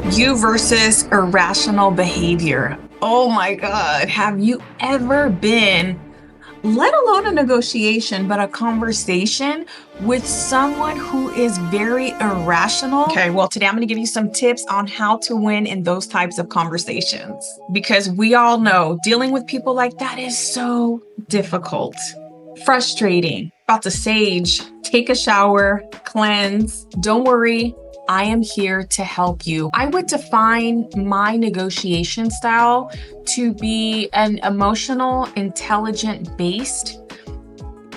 You versus irrational behavior. Oh my God. Have you ever been, let alone a negotiation, but a conversation with someone who is very irrational? Okay, well, today I'm going to give you some tips on how to win in those types of conversations because we all know dealing with people like that is so difficult, frustrating. About to sage, take a shower, cleanse. Don't worry. I am here to help you. I would define my negotiation style to be an emotional, intelligent based.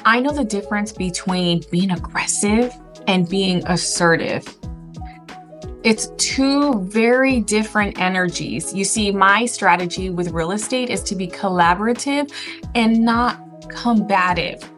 I know the difference between being aggressive and being assertive. It's two very different energies. You see, my strategy with real estate is to be collaborative and not combative.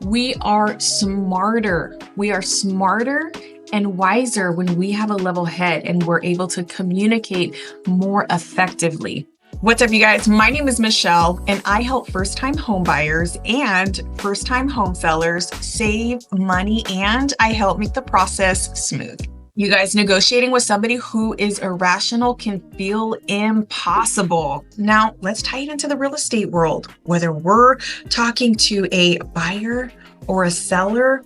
We are smarter. We are smarter and wiser when we have a level head and we're able to communicate more effectively. What's up, you guys? My name is Michelle, and I help first-time home buyers and first-time home sellers save money, and I help make the process smooth. You guys, negotiating with somebody who is irrational can feel impossible. Now, let's tie it into the real estate world. Whether we're talking to a buyer or a seller,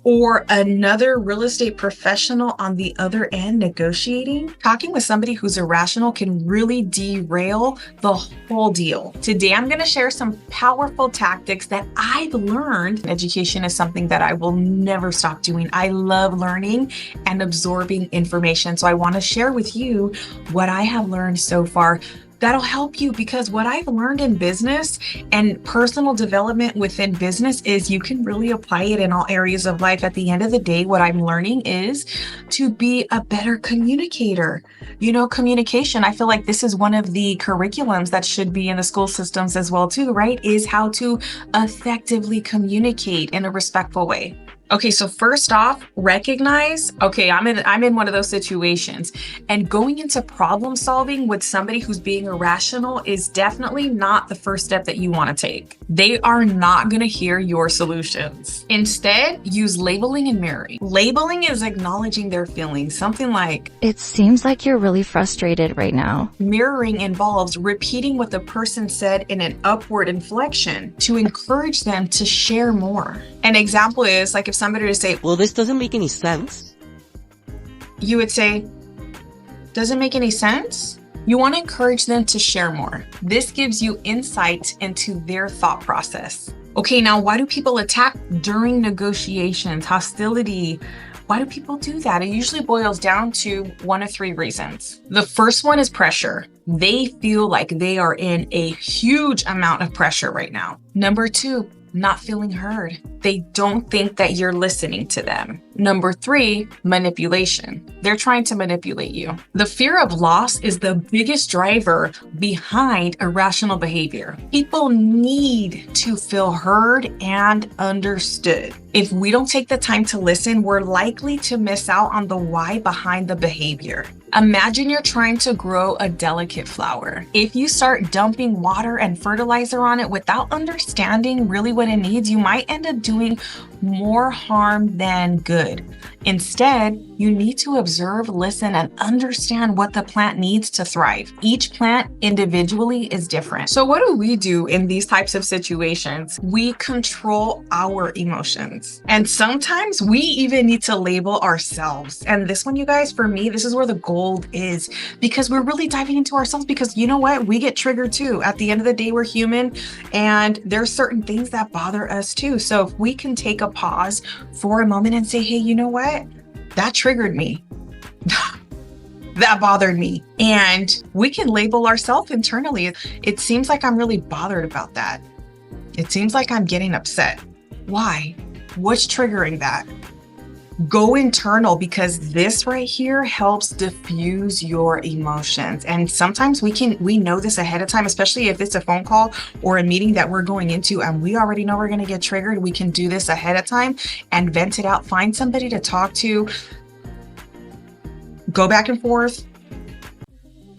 or another real estate professional on the other end negotiating, talking with somebody who's irrational can really derail the whole deal. Today, I'm going to share some powerful tactics that I've learned. Education is something that I will never stop doing. I love learning and absorbing information. So I want to share with you what I have learned so far. That'll help you, because what I've learned in business and personal development within business is you can really apply it in all areas of life. At the end of the day, what I'm learning is to be a better communicator. You know, communication, I feel like this is one of the curriculums that should be in the school systems as well too, right? Is how to effectively communicate in a respectful way. Okay, so first off, recognize, okay, I'm in one of those situations, and going into problem solving with somebody who's being irrational is definitely not the first step that you want to take. They are not going to hear your solutions. Instead, use labeling and mirroring. Labeling is acknowledging their feelings, something like, "It seems like you're really frustrated right now." Mirroring involves repeating what the person said in an upward inflection to encourage them to share more. An example is like if somebody to say, "Well, this doesn't make any sense." You would say, "Doesn't make any sense?" You want to encourage them to share more. This gives you insight into their thought process. Okay, now why do people attack during negotiations, hostility? Why do people do that? It usually boils down to one of three reasons. The first one is pressure. They feel like they are in a huge amount of pressure right now. Number two, not feeling heard. They don't think that you're listening to them. Number three, manipulation. They're trying to manipulate you. The fear of loss is the biggest driver behind irrational behavior. People need to feel heard and understood. If we don't take the time to listen, we're likely to miss out on the why behind the behavior. Imagine you're trying to grow a delicate flower. If you start dumping water and fertilizer on it without understanding really what it needs, you might end up doing more harm than good. Instead, you need to observe, listen, and understand what the plant needs to thrive. Each plant individually is different. So what do we do in these types of situations? We control our emotions. And sometimes we even need to label ourselves. And this one, you guys, for me, this is where the gold is, because we're really diving into ourselves, because you know what? We get triggered too. At the end of the day, we're human, and there's certain things that bother us too. So if we can take a pause for a moment and say, hey, you know what? That triggered me. That bothered me. And we can label ourselves internally. It seems like I'm really bothered about that. It seems like I'm getting upset. Why? What's triggering that? Go internal, because this right here helps diffuse your emotions. And sometimes we know this ahead of time, especially if it's a phone call or a meeting that we're going into and we already know we're going to get triggered. We can do this ahead of time and vent it out. Find somebody to talk to. Go back and forth.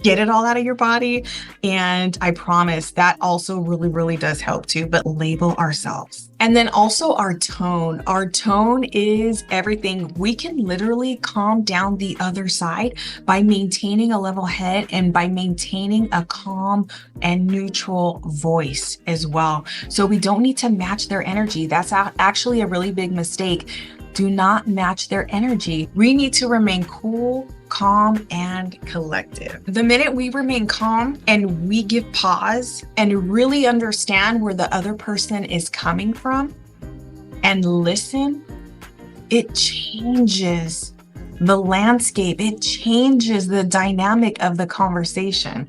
get it all out of your body. And I promise that also really, really does help too, but label ourselves. And then also our tone. Our tone is everything. We can literally calm down the other side by maintaining a level head and by maintaining a calm and neutral voice as well. So we don't need to match their energy. That's actually a really big mistake. Do not match their energy. We need to remain cool, calm, and collective. The minute we remain calm and we give pause and really understand where the other person is coming from and listen, it changes the landscape. It changes the dynamic of the conversation.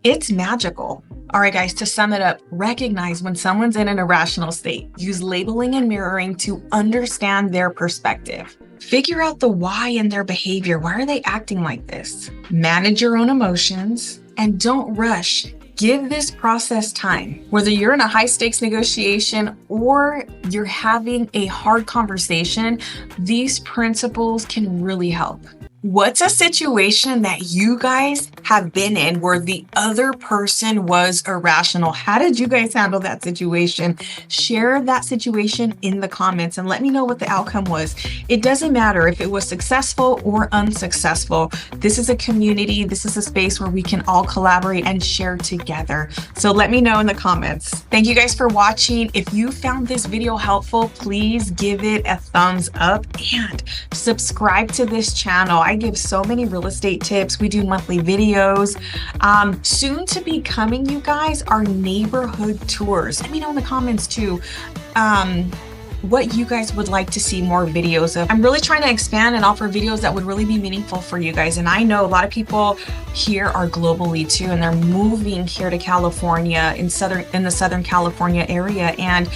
It's magical. All right, guys, to sum it up, recognize when someone's in an irrational state. Use labeling and mirroring to understand their perspective. Figure out the why in their behavior. Why are they acting like this? Manage your own emotions and don't rush. Give this process time. Whether you're in a high stakes negotiation or you're having a hard conversation, these principles can really help. What's a situation that you guys have been in where the other person was irrational? How did you guys handle that situation? Share that situation in the comments and let me know what the outcome was. It doesn't matter if it was successful or unsuccessful. This is a community. This is a space where we can all collaborate and share together. So let me know in the comments. Thank you guys for watching. If you found this video helpful, please give it a thumbs up and subscribe to this channel. I give so many real estate tips. We do monthly videos. Soon to be coming, you guys, are neighborhood tours. Let me know in the comments too what you guys would like to see more videos of. I'm really trying to expand and offer videos that would really be meaningful for you guys. And I know a lot of people here are globally too, and they're moving here to California in the Southern California area. And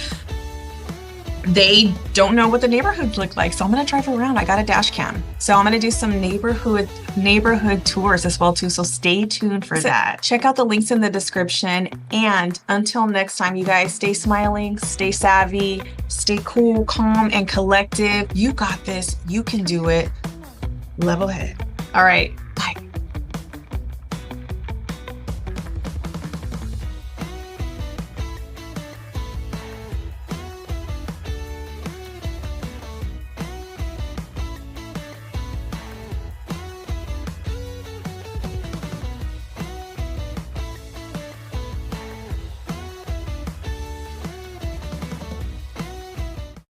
they don't know what the neighborhoods look like. So I'm gonna drive around. I got a dash cam. So I'm gonna do some neighborhood tours as well too. So stay tuned for that. Check out the links in the description. And until next time, you guys, stay smiling, stay savvy, stay cool, calm, and collective. You got this. You can do it. Level head. All right.